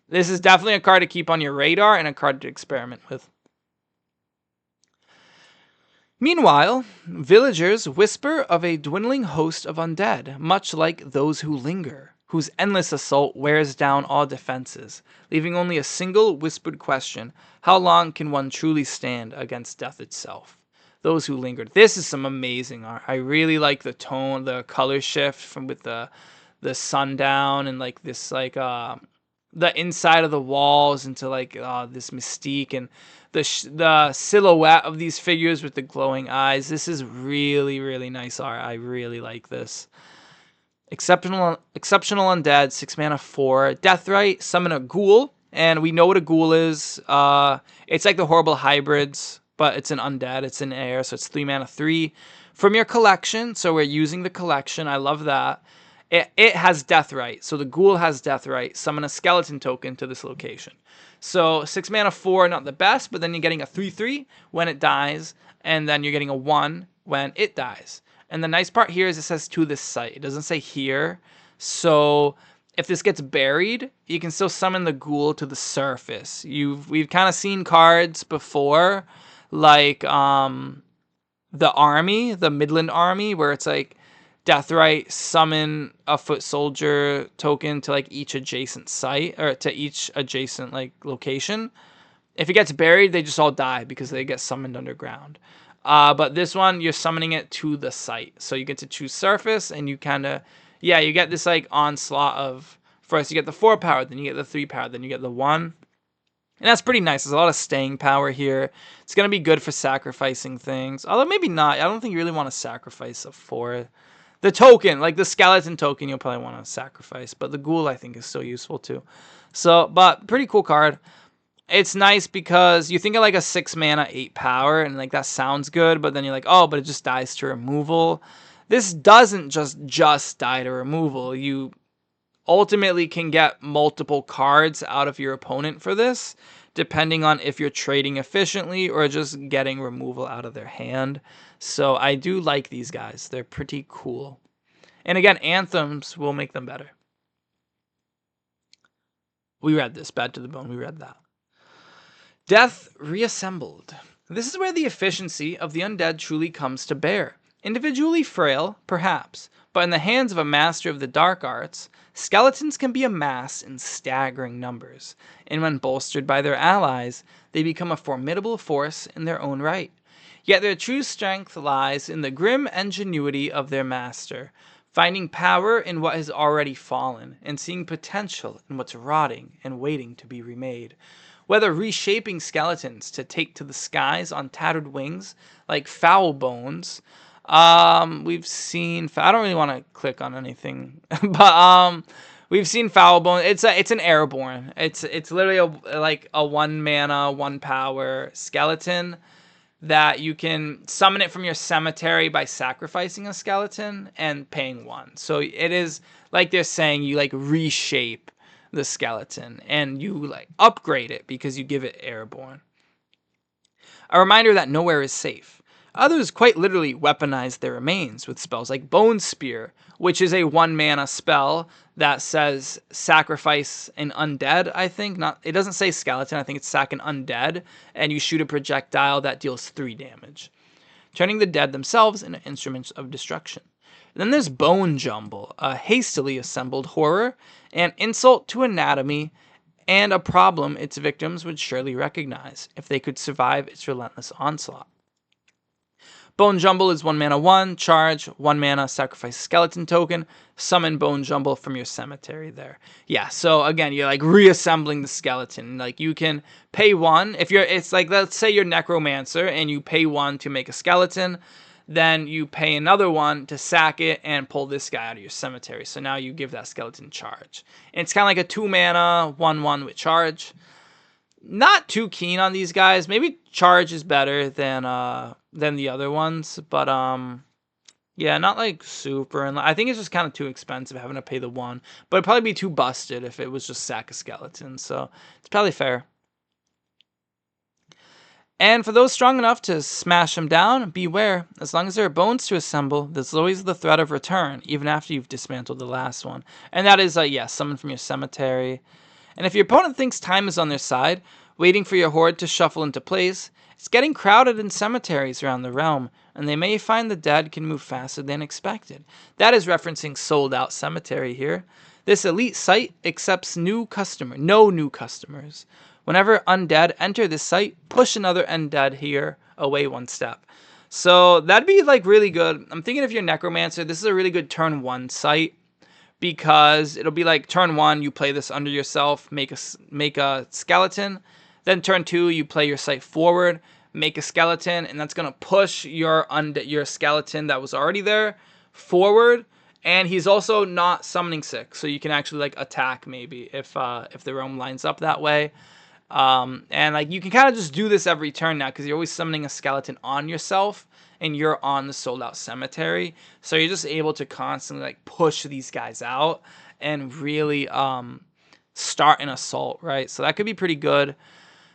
This is definitely a card to keep on your radar and a card to experiment with. Meanwhile, villagers whisper of a dwindling host of undead, much like those who linger, whose endless assault wears down all defenses, leaving only a single whispered question: how long can one truly stand against death itself? Those who lingered. This is some amazing art. I really like the tone, the color shift from with the sundown and like this like the inside of the walls into like this mystique, and the silhouette of these figures with the glowing eyes. This is really, really nice art. I really like this. Exceptional undead, 6 mana, 4 Deathrite. Summon a ghoul, and we know what a ghoul is. It's like the horrible hybrids, but it's an undead. It's in air, so it's 3 mana, 3 from your collection. So we're using the collection. I love that. It has Deathrite, so the ghoul has Deathrite. Summon a skeleton token to this location. So 6 mana, 4, not the best, but then you're getting a 3/3 when it dies, and then you're getting a 1 when it dies. And the nice part here is it says to this site. It doesn't say here. So if this gets buried, you can still summon the ghoul to the surface. We've kind of seen cards before, like the army, the Midland army, where it's like Deathrite, summon a foot soldier token to like each adjacent site, or to each adjacent like location. If it gets buried, they just all die because they get summoned underground. But this one, you're summoning it to the site. So you get to choose surface, and you kind of, yeah, you get this like onslaught of, first you get the 4 power, then you get the 3 power, then you get the 1. And that's pretty nice. There's a lot of staying power here. It's going to be good for sacrificing things. Although maybe not. I don't think you really want to sacrifice a 4. The token, like the skeleton token, you'll probably want to sacrifice. But the ghoul, I think, is still useful too. So, but pretty cool card. It's nice because you think of like a 6 mana, 8 power, and like that sounds good, but then you're like, oh, but it just dies to removal. This doesn't just die to removal. You ultimately can get multiple cards out of your opponent for this, depending on if you're trading efficiently or just getting removal out of their hand. So I do like these guys. They're pretty cool. And again, anthems will make them better. We read this, Bad to the Bone. We read that. Death Reassembled. This is where the efficiency of the undead truly comes to bear. Individually frail, perhaps, but in the hands of a master of the dark arts, skeletons can be amassed in staggering numbers, and when bolstered by their allies, they become a formidable force in their own right. Yet their true strength lies in the grim ingenuity of their master, finding power in what has already fallen, and seeing potential in what's rotting and waiting to be remade. Whether reshaping skeletons to take to the skies on tattered wings, like foul bones, we've seen, I don't really want to click on anything, but we've seen foul bone. It's an airborne. It's literally like a 1 mana, 1 power skeleton that you can summon it from your cemetery by sacrificing a skeleton and paying 1. So it is like they're saying you like reshape the skeleton and you like upgrade it because you give it airborne. A reminder that nowhere is safe. Others quite literally weaponize their remains with spells like Bone Spear, which is a 1 mana spell that says sacrifice an undead, I think. It doesn't say skeleton, I think it's sack an undead, and you shoot a projectile that deals 3 damage, turning the dead themselves into instruments of destruction. And then there's Bone Jumble, a hastily assembled horror, an insult to anatomy, and a problem its victims would surely recognize if they could survive its relentless onslaught. Bone Jumble is 1 mana, 1, charge, 1 mana, sacrifice skeleton token, summon Bone Jumble from your cemetery there. Yeah, so again, you're like reassembling the skeleton. Like you can pay 1, it's like, let's say you're Necromancer and you pay 1 to make a skeleton, then you pay another 1 to sack it and pull this guy out of your cemetery. So now you give that skeleton charge. And it's kind of like a 2 mana, 1/1 with charge. Not too keen on these guys. Maybe charge is better than the other ones, but Yeah, not like super, and I think it's just kind of too expensive having to pay the one. But it'd probably be too busted if it was just sack of skeletons. So it's probably fair. And for those strong enough to smash them down, beware. As long as there are bones to assemble, there's always the threat of return, even after you've dismantled the last one. And that is, yes, summon from your cemetery. And if your opponent thinks time is on their side, waiting for your horde to shuffle into place, it's getting crowded in cemeteries around the realm, and they may find the dead can move faster than expected. That is referencing Sold Out Cemetery here. This elite site accepts no new customers. Whenever undead enter this site, push another undead here away one step. So that'd be like really good. I'm thinking if you're Necromancer, this is a really good turn 1 site, because it'll be like turn 1 you play this under yourself, make a skeleton, then turn 2 you play your site forward, make a skeleton, and that's gonna push your skeleton that was already there forward. And he's also not summoning sick, so you can actually like attack maybe if the realm lines up that way. And like you can kind of just do this every turn now because you're always summoning a skeleton on yourself and you're on the Sold Out Cemetery. So you're just able to constantly like push these guys out and really start an assault, right? So that could be pretty good.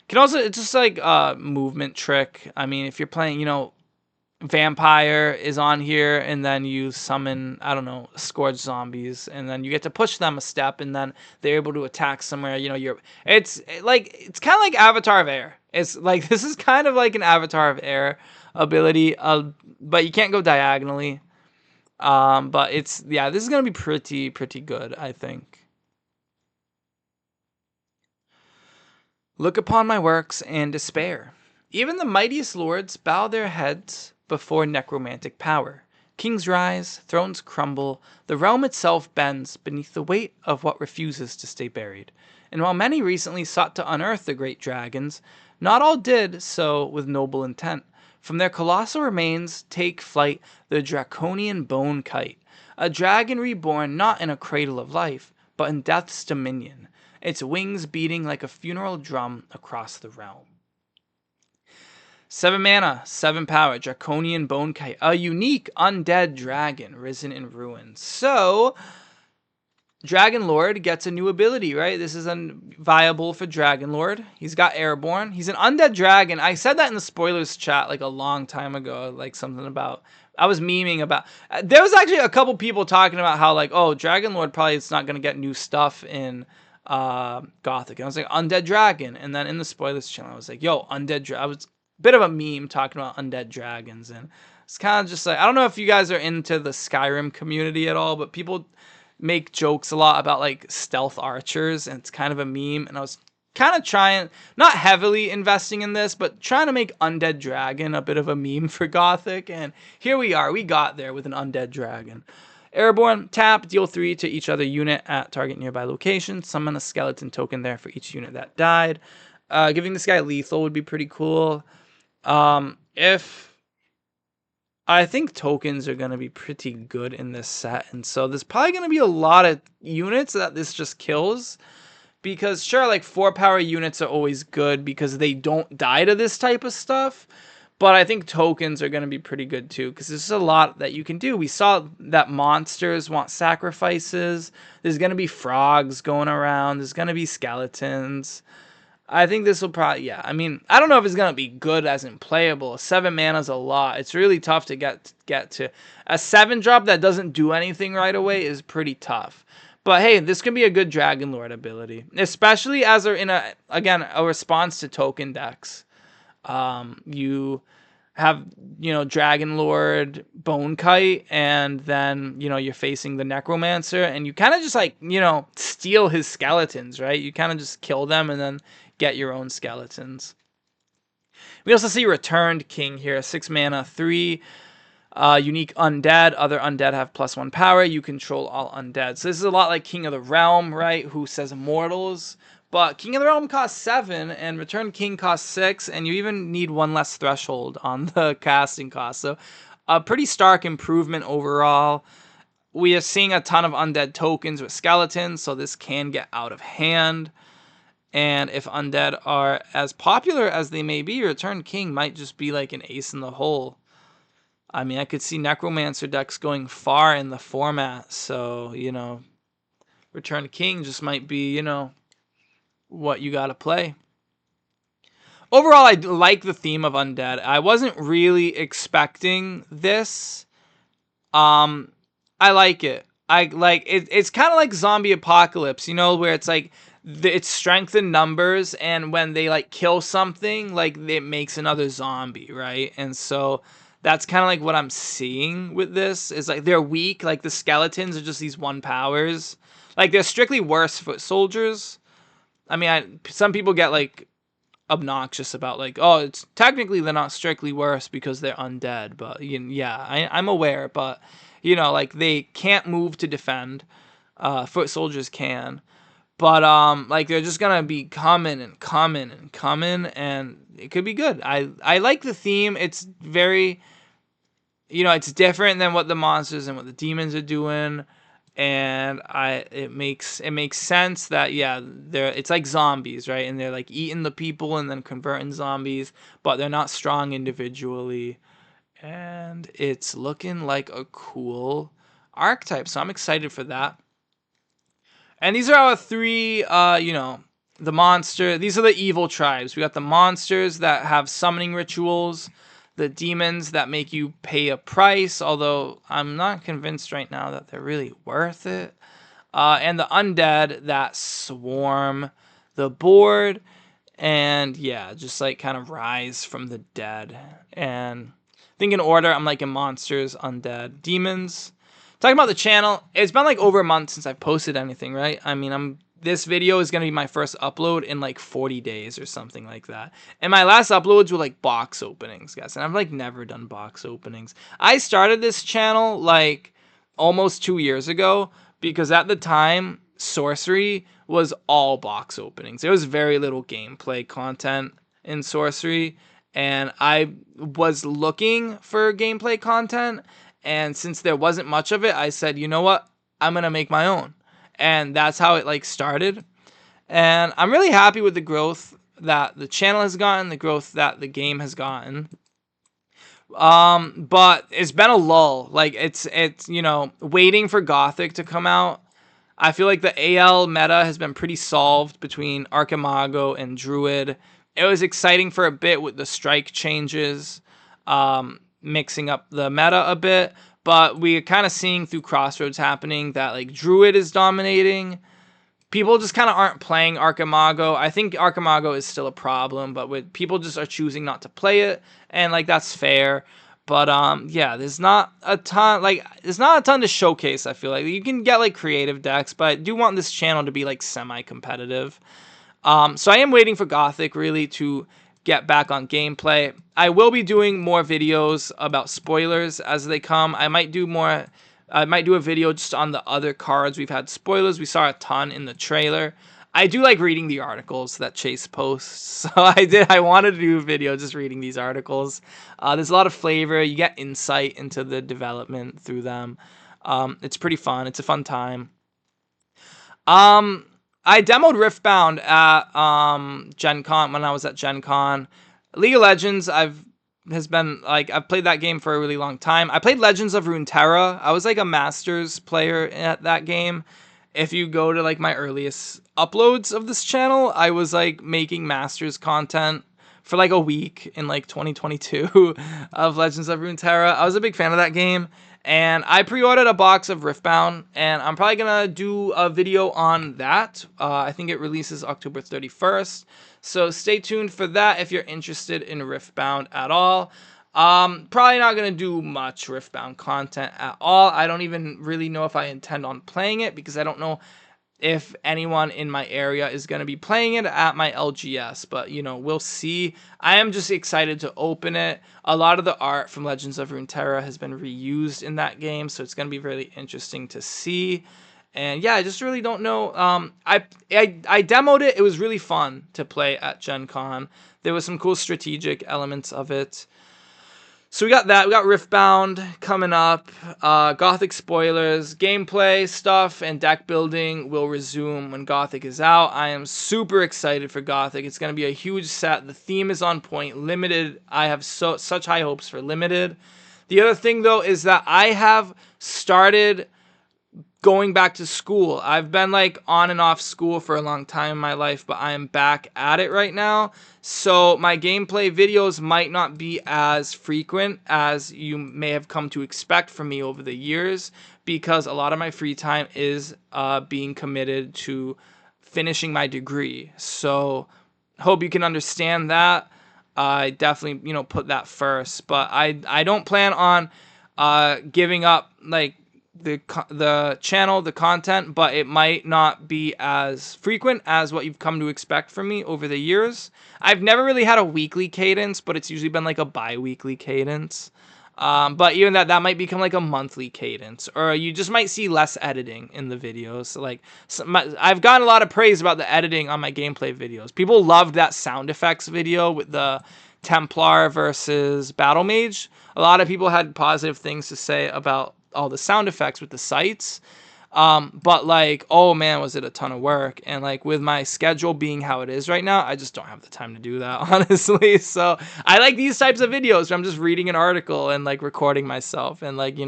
Can also, it's just like a movement trick. I mean, if you're playing, vampire is on here, and then you summon, I don't know, scourge zombies, and then you get to push them a step, and then they're able to attack somewhere. It's kind of like Avatar of Air. It's like this is kind of like an Avatar of Air ability, but you can't go diagonally. But this is gonna be pretty good, I think. Look upon my works and despair. Even the mightiest lords bow their heads before necromantic power. Kings rise, thrones crumble, the realm itself bends beneath the weight of what refuses to stay buried. And while many recently sought to unearth the great dragons, not all did so with noble intent. From their colossal remains take flight the draconian bone kite, a dragon reborn not in a cradle of life, but in death's dominion, its wings beating like a funeral drum across the realm. 7 mana, 7 power, Draconian Bone Kite, a unique undead dragon risen in ruins. So, Dragon Lord gets a new ability, right? This is viable for Dragon Lord. He's got Airborne. He's an undead dragon. I said that in the spoilers chat like a long time ago, like something about, I was memeing about, there was actually a couple people talking about how like, oh, Dragon Lord probably is not going to get new stuff in Gothic. And I was like, undead dragon. And then in the spoilers channel, I was like, yo, undead dragon. I was a bit of a meme talking about undead dragons. And it's kind of just like, I don't know if you guys are into the Skyrim community at all, but people make jokes a lot about like stealth archers, and it's kind of a meme. And I was kind of trying, not heavily investing in this, but trying to make undead dragon a bit of a meme for Gothic. And here we are, we got there with an undead dragon. Airborne, tap, deal 3 to each other unit at target nearby location. Summon a skeleton token there for each unit that died. Giving this guy lethal would be pretty cool. If I think tokens are going to be pretty good in this set, and so there's probably going to be a lot of units that this just kills, because sure, like 4 power units are always good because they don't die to this type of stuff, but I think tokens are going to be pretty good too, because there's a lot that you can do. We saw that monsters want sacrifices. There's going to be frogs going around. There's going to be skeletons. I think this will probably, I mean, I don't know if it's going to be good as in playable. 7 mana is a lot. It's really tough to get to. A 7 drop that doesn't do anything right away is pretty tough. But hey, this can be a good Dragon Lord ability, especially as they're in a response to token decks. You have, Dragon Lord, Bone Kite, and then, you're facing the Necromancer, and you kind of just like, steal his skeletons, right? You kind of just kill them and then get your own skeletons. We also see Returned King here, 6 mana, 3 unique undead. Other undead have +1 power. You control all undead. So this is a lot like King of the Realm, right? Who says immortals. But King of the Realm costs 7, and Returned King costs 6, and you even need 1 less threshold on the casting cost. So a pretty stark improvement overall. We are seeing a ton of undead tokens with skeletons, so this can get out of hand. And if undead are as popular as they may be, Returned King might just be like an ace in the hole. I mean, I could see Necromancer decks going far in the format. So, you know, Return King just might be, you know, what you got to play. Overall, I like the theme of Undead. I wasn't really expecting this. I like it. I like it. It's kind of like Zombie Apocalypse, you know, where it's like it's strength in numbers, and when they like kill something, like it makes another zombie, right? And so that's kind of like what I'm seeing with this. Is like they're weak. Like the skeletons are just these one powers. Like they're strictly worse foot soldiers. I mean, some people get like obnoxious about like, oh, it's technically they're not strictly worse because they're undead, but yeah, I'm aware, but you know, like they can't move to defend. Foot soldiers can, but like they're just gonna be coming and coming and coming, and it could be good. I like the theme. It's very, you know, it's different than what the monsters and what the demons are doing. And it makes sense that yeah, it's like zombies, right? And they're like eating the people and then converting zombies, but they're not strong individually. And it's looking like a cool archetype, so I'm excited for that. And these are our three, you know, the monster. These are the evil tribes. We got the monsters that have summoning rituals, the demons that make you pay a price, although I'm not convinced right now that they're really worth it. And the undead that swarm the board, and yeah, just like kind of rise from the dead. And I think in order, I'm liking monsters, undead, demons. Talking about the channel, it's been like over a month since I've posted anything, right? I mean, this video is going to be my first upload in like 40 days or something like that. And my last uploads were like box openings, guys. And I've like never done box openings. I started this channel like almost 2 years ago because at the time, Sorcery was all box openings. There was very little gameplay content in Sorcery. And I was looking for gameplay content. And since there wasn't much of it, I said, you know what? I'm going to make my own. And that's how it like started. And I'm really happy with the growth that the channel has gotten, the growth that the game has gotten. But it's been a lull. Like it's you know, waiting for Gothic to come out. I feel like the AL meta has been pretty solved between Archimago and Druid. It was exciting for a bit with the strike changes. Mixing up the meta a bit, but we're kind of seeing through Crossroads happening that like Druid is dominating. People just kind of aren't playing Archimago. I think Archimago is still a problem, but with people just are choosing not to play it, and like that's fair. But yeah, there's not a ton to showcase. I feel like you can get like creative decks, but I do want this channel to be like semi-competitive. So I am waiting for Gothic really to get back on gameplay. I will be doing more videos about spoilers as they come. I might do a video just on the other cards. We've had spoilers. We saw a ton in the trailer. I do like reading the articles that Chase posts. So I wanted to do a video just reading these articles. There's a lot of flavor. You get insight into the development through them. It's pretty fun. It's a fun time. I demoed Riftbound at Gen Con when I was at Gen Con. League of Legends, I've played that game for a really long time. I played Legends of Runeterra. I was like a Masters player at that game. If you go to like my earliest uploads of this channel, I was like making Masters content for like a week in like 2022 of Legends of Runeterra. I was a big fan of that game. And I pre-ordered a box of Riftbound, and I'm probably going to do a video on that. I think it releases October 31st. So stay tuned for that if you're interested in Riftbound at all. Probably not going to do much Riftbound content at all. I don't even really know if I intend on playing it because I don't know if anyone in my area is going to be playing it at my LGS, but you know, we'll see. I am just excited to open it. A lot of the art from Legends of Runeterra has been reused in that game, so it's going to be really interesting to see. And yeah, I just really don't know. I demoed it. It was really fun to play at Gen Con. There was some cool strategic elements of it. So we got that. We got Riftbound coming up. Gothic spoilers, gameplay stuff, and deck building will resume when Gothic is out. I am super excited for Gothic. It's going to be a huge set. The theme is on point. Limited. I have such high hopes for Limited. The other thing, though, is that I have started going back to school. I've been like on and off school for a long time in my life, but I am back at it right now. So my gameplay videos might not be as frequent as you may have come to expect from me over the years, because a lot of my free time is being committed to finishing my degree. So hope you can understand that. I definitely, put that first, but I don't plan on giving up like the channel, the content, but it might not be as frequent as what you've come to expect from me over the years. I've never really had a weekly cadence, but it's usually been like a bi-weekly cadence. But even that might become like a monthly cadence, or you just might see less editing in the videos. So like, I've gotten a lot of praise about the editing on my gameplay videos. People loved that sound effects video with the Templar versus Battle Mage. A lot of people had positive things to say about all the sound effects with the sights. But like, oh man, was it a ton of work. And like with my schedule being how it is right now, I just don't have the time to do that, honestly. So I like these types of videos where I'm just reading an article and like recording myself, and like,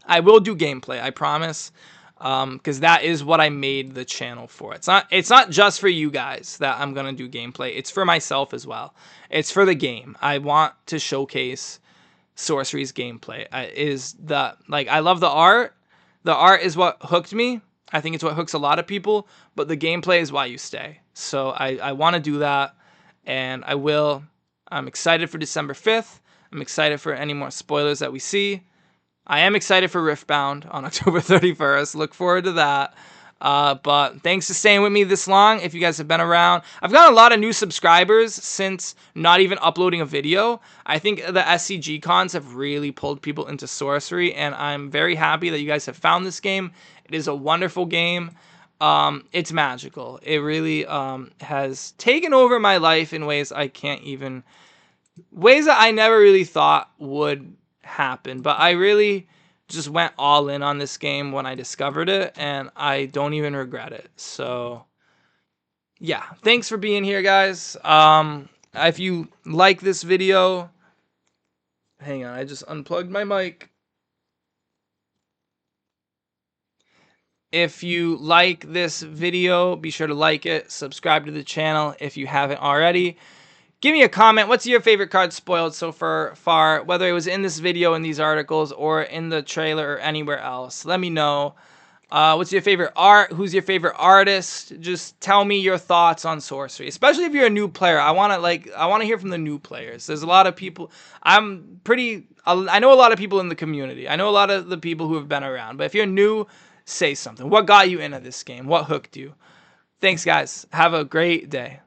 I will do gameplay, I promise. Because that is what I made the channel for. It's not just for you guys that I'm gonna do gameplay. It's for myself as well. It's for the game. I want to showcase Sorcery's gameplay. I love the art. The art is what hooked me. I think it's what hooks a lot of people, but the gameplay is why you stay. So I want to do that, and I will. I'm excited for December 5th. I'm excited for any more spoilers that we see. I am excited for Riftbound on October 31st. Look forward to that. But thanks for staying with me this long. If you guys have been around, I've got a lot of new subscribers since not even uploading a video. I think the SCG cons have really pulled people into Sorcery, and I'm very happy that you guys have found this game. It is a wonderful game. It's magical. It really has taken over my life in ways ways that I never really thought would happen. But I really just went all in on this game when I discovered it, and I don't even regret it. So yeah, thanks for being here, guys. If you like this video, hang on, I just unplugged my mic. If you like this video, be sure to like it, subscribe to the channel if you haven't already. Give me a comment. What's your favorite card spoiled so far, whether it was in this video, in these articles, or in the trailer, or anywhere else? Let me know. What's your favorite art? Who's your favorite artist? Just tell me your thoughts on Sorcery, especially if you're a new player. I want to hear from the new players. There's a lot of people. I know a lot of people in the community. I know a lot of the people who have been around. But if you're new, say something. What got you into this game? What hooked you? Thanks, guys. Have a great day.